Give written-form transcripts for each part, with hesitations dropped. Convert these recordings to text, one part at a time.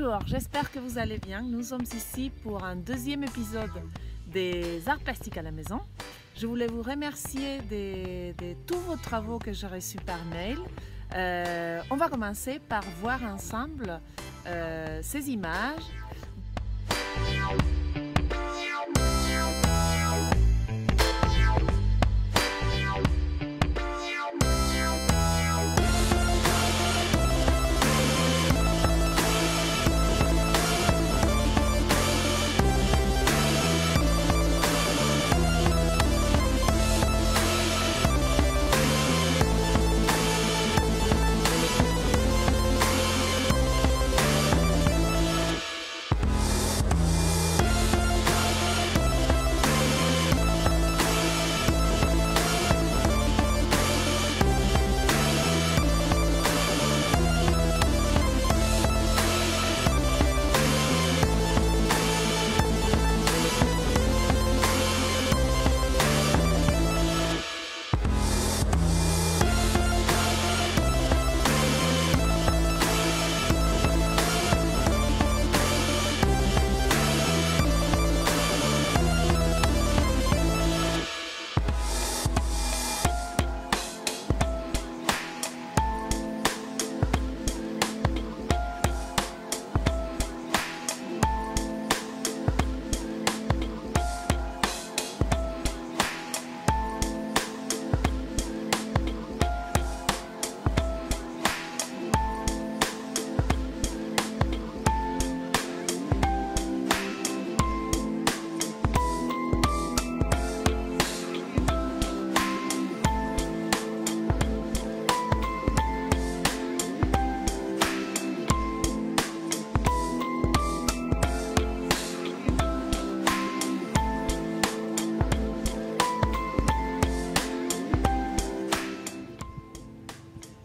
Bonjour, j'espère que vous allez bien. Nous sommes ici pour un deuxième épisode des Arts Plastiques à la maison. Je voulais vous remercier de tous vos travaux que j'ai reçus par mail. On va commencer par voir ensemble ces images.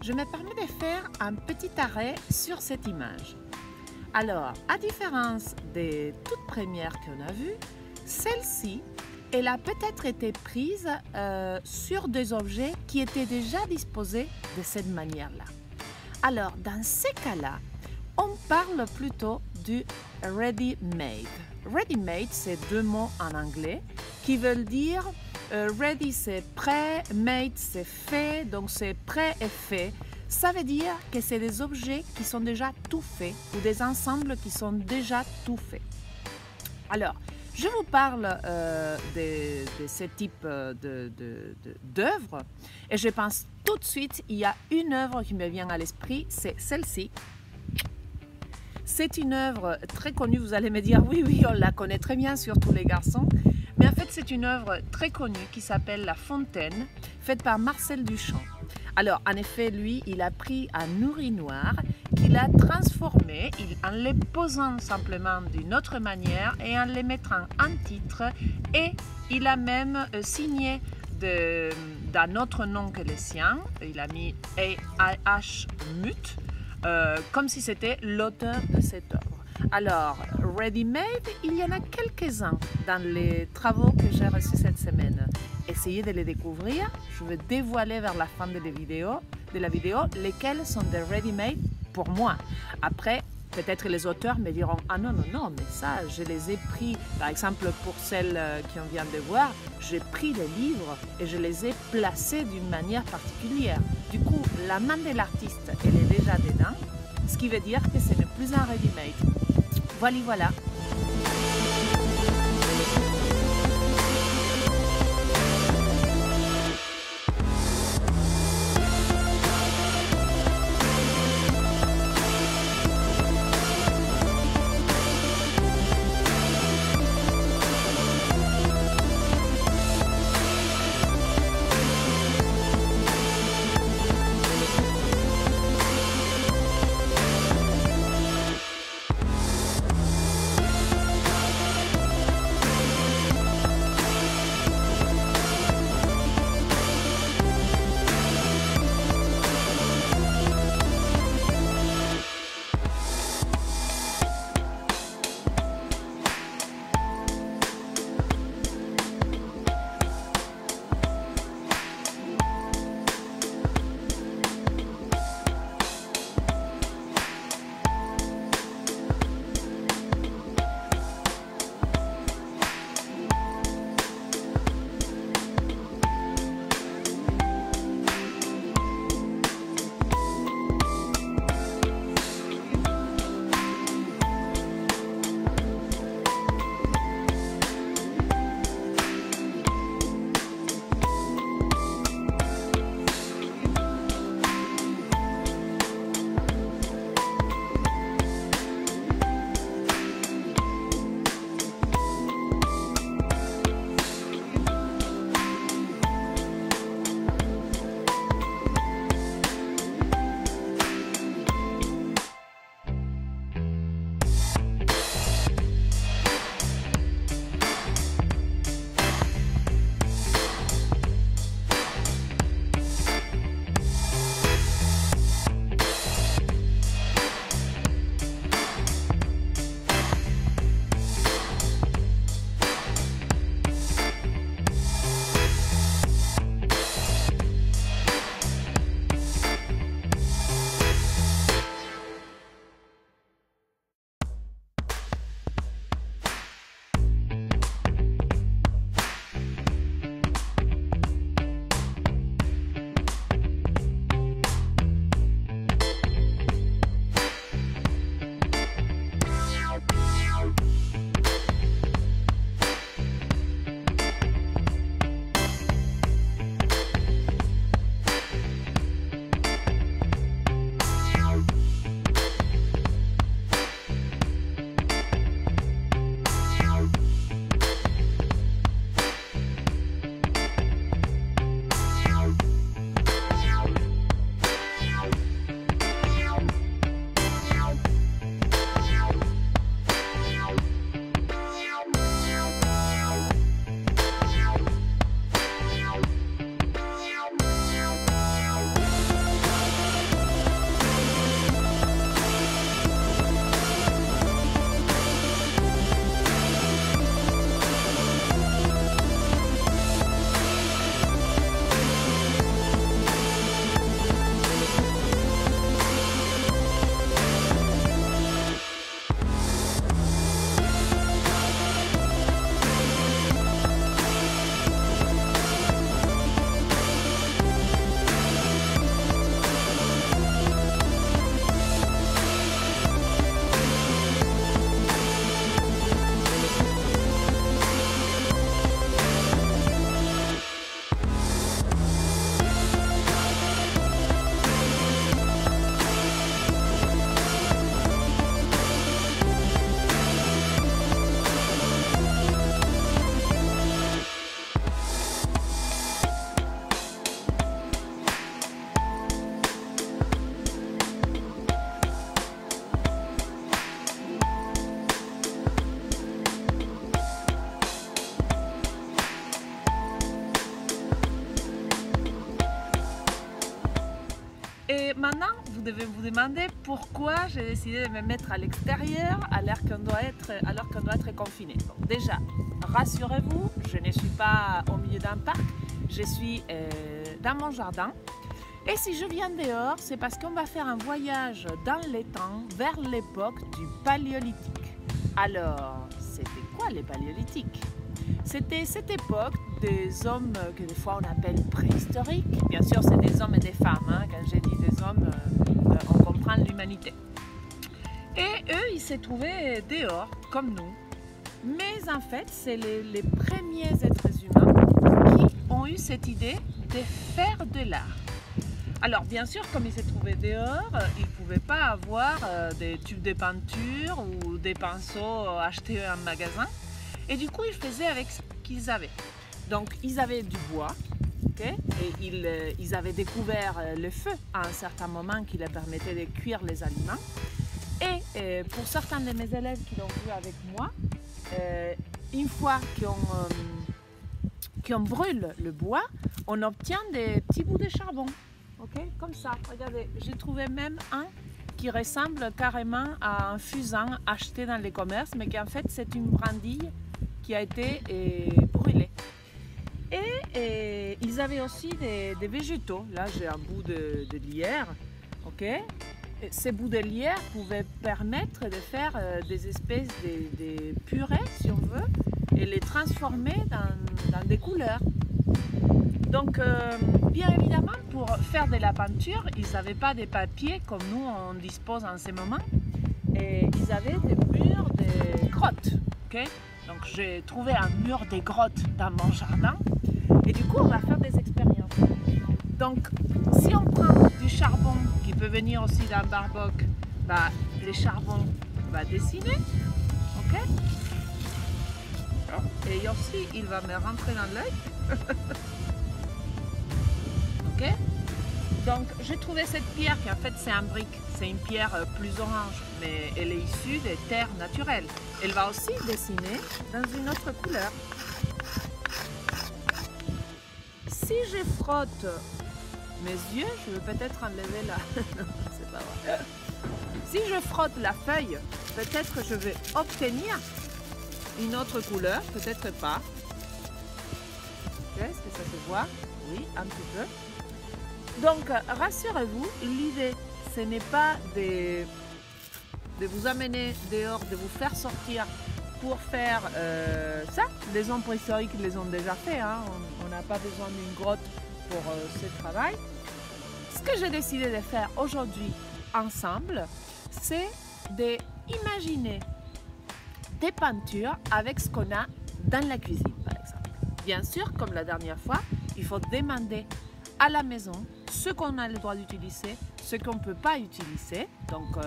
Je me permets de faire un petit arrêt sur cette image. Alors, à différence des toutes premières qu'on a vues, celle-ci, elle a peut-être été prise sur des objets qui étaient déjà disposés de cette manière-là. Alors, dans ces cas-là, on parle plutôt du ready-made. Ready-made, c'est deux mots en anglais qui veulent dire ready, c'est prêt, made, c'est fait, donc c'est prêt et fait. Ça veut dire que c'est des objets qui sont déjà tout faits ou des ensembles qui sont déjà tout faits. Alors, je vous parle de ce type d'œuvre et je pense tout de suite, il y a une œuvre qui me vient à l'esprit, c'est celle-ci. C'est une œuvre très connue, vous allez me dire oui, on la connaît très bien, surtout les garçons. Mais en fait, c'est une œuvre très connue qui s'appelle La Fontaine, faite par Marcel Duchamp. Alors, en effet, lui, il a pris un urinoir qu'il a transformé en le posant simplement d'une autre manière et en le mettant en titre. Et il a même signé d'un autre nom que le sien. Il a mis A.H. Mutt, comme si c'était l'auteur de cette œuvre. Alors, ready-made, il y en a quelques-uns dans les travaux que j'ai reçus cette semaine. Essayez de les découvrir. Je vais dévoiler vers la fin de la vidéo lesquels sont des ready-made pour moi. Après, peut-être les auteurs me diront « Ah non, mais ça, je les ai pris. » Par exemple, pour celles qu'on vient de voir, j'ai pris les livres et je les ai placés d'une manière particulière. Du coup, la main de l'artiste, elle est déjà dedans, ce qui veut dire que ce n'est plus un ready-made. Voilà. devez vous demander pourquoi j'ai décidé de me mettre à l'extérieur alors qu'on doit être confiné. Bon, déjà, rassurez-vous, je ne suis pas au milieu d'un parc, je suis dans mon jardin. Et si je viens dehors, c'est parce qu'on va faire un voyage dans les temps vers l'époque du Paléolithique. Alors, c'était quoi les Paléolithiques? C'était cette époque des hommes que des fois on appelle préhistoriques. Bien sûr, c'est des hommes et des femmes. Hein. Quand j'ai dit des hommes, on comprend l'humanité. Et eux, ils s'est trouvés dehors, comme nous. Mais en fait, c'est les premiers êtres humains qui ont eu cette idée de faire de l'art. Alors, bien sûr, comme ils s'est trouvés dehors, ils ne pouvaient pas avoir des tubes de peinture ou des pinceaux achetés en magasin. Et du coup, ils faisaient avec ce qu'ils avaient. Donc, ils avaient du bois, okay, et ils avaient découvert le feu à un certain moment qui leur permettait de cuire les aliments. Et pour certains de mes élèves qui l'ont vu avec moi, une fois qu'on brûle le bois, on obtient des petits bouts de charbon. Okay, comme ça, regardez, j'ai trouvé même un qui ressemble carrément à un fusain acheté dans les commerces, mais qui en fait c'est une brindille qui a été brûlée. Et ils avaient aussi des végétaux. Là, j'ai un bout de lierre. Okay. Et ces bouts de lierre pouvaient permettre de faire des espèces de purées, si on veut, et les transformer dans des couleurs. Donc, bien évidemment, pour faire de la peinture, ils n'avaient pas des papiers comme nous, on dispose en ce moment. Et ils avaient des murs de grottes. Okay. Donc, j'ai trouvé un mur des grottes dans mon jardin. Et du coup, on va faire des expériences. Donc, si on prend du charbon, qui peut venir aussi d'un barboc, bah, le charbon va dessiner. Ok. Et aussi, il va me rentrer dans l'œil. Ok. Donc, j'ai trouvé cette pierre qui en fait c'est un brick. C'est une pierre plus orange, mais elle est issue des terres naturelles. Elle va aussi dessiner dans une autre couleur. Si je frotte mes yeux, je vais peut-être enlever la... non, c'est pas vrai. Si je frotte la feuille, peut-être je vais obtenir une autre couleur, peut-être pas. Est-ce que ça se voit? Oui, un petit peu. Donc, rassurez-vous, l'idée, ce n'est pas de vous amener dehors, de vous faire sortir pour faire ça. Les hommes préhistoriques les ont déjà fait, hein. On n'a pas besoin d'une grotte pour ce travail. Ce que j'ai décidé de faire aujourd'hui ensemble, c'est d'imaginer des peintures avec ce qu'on a dans la cuisine, par exemple. Bien sûr, comme la dernière fois, il faut demander à la maison ce qu'on a le droit d'utiliser, ce qu'on ne peut pas utiliser. Donc,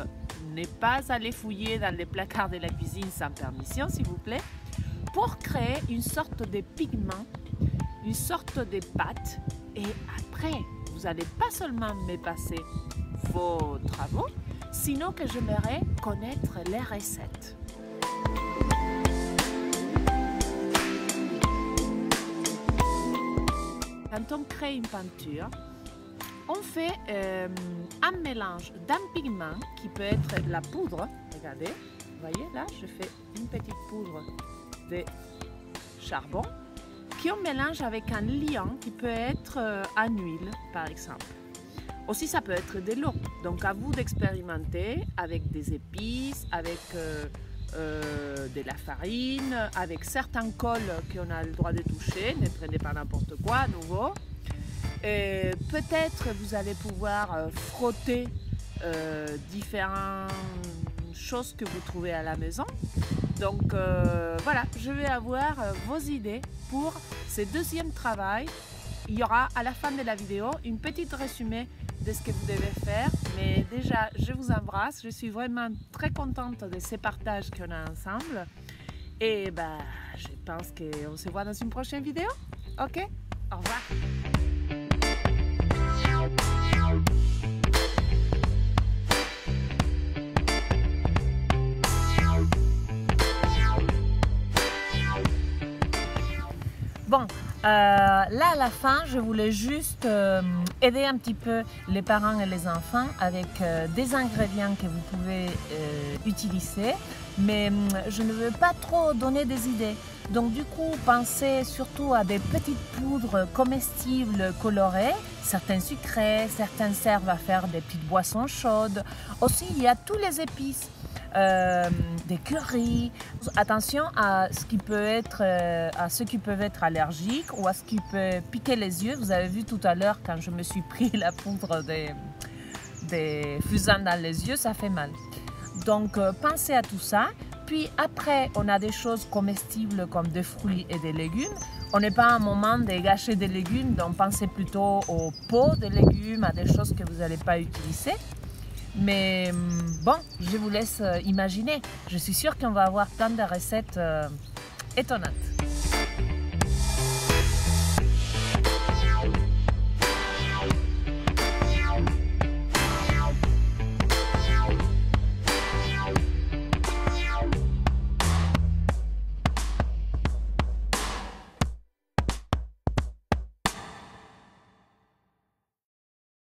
ne pas aller fouiller dans les placards de la cuisine sans permission, s'il vous plaît, pour créer une sorte de pigment, une sorte de pâte. Et après, vous n'allez pas seulement me passer vos travaux, sinon que j'aimerais connaître les recettes. Quand on crée une peinture, on fait un mélange d'un pigment qui peut être de la poudre. Regardez, vous voyez là, je fais une petite poudre de charbon qu'on mélange avec un liant qui peut être en huile, par exemple. Aussi, ça peut être de l'eau. Donc, à vous d'expérimenter avec des épices, avec de la farine, avec certains cols qu'on a le droit de toucher. Ne prenez pas n'importe quoi à nouveau. Peut-être vous allez pouvoir frotter différentes choses que vous trouvez à la maison. Donc voilà, je vais avoir vos idées pour ce deuxième travail. Il y aura à la fin de la vidéo une petite résumé de ce que vous devez faire. Mais déjà, je vous embrasse. Je suis vraiment très contente de ces partages qu'on a ensemble. Et bah, je pense qu'on se voit dans une prochaine vidéo. Ok? Au revoir. Bon, Là, à la fin, je voulais juste aider un petit peu les parents et les enfants avec des ingrédients que vous pouvez utiliser, mais je ne veux pas trop donner des idées. Donc du coup, pensez surtout à des petites poudres comestibles colorées, certaines sucrées, certaines servent à faire des petites boissons chaudes. Aussi, il y a tous les épices. Des currys. Attention à ce qui peut être, à ceux qui peuvent être allergiques ou à ce qui peut piquer les yeux. Vous avez vu tout à l'heure quand je me suis pris la poudre des fusains dans les yeux, ça fait mal. Donc pensez à tout ça. Puis après, on a des choses comestibles comme des fruits et des légumes. On n'est pas à un moment de gâcher des légumes, donc pensez plutôt aux pots de légumes, à des choses que vous n'allez pas utiliser. Mais bon, je vous laisse imaginer. Je suis sûre qu'on va avoir plein de recettes étonnantes.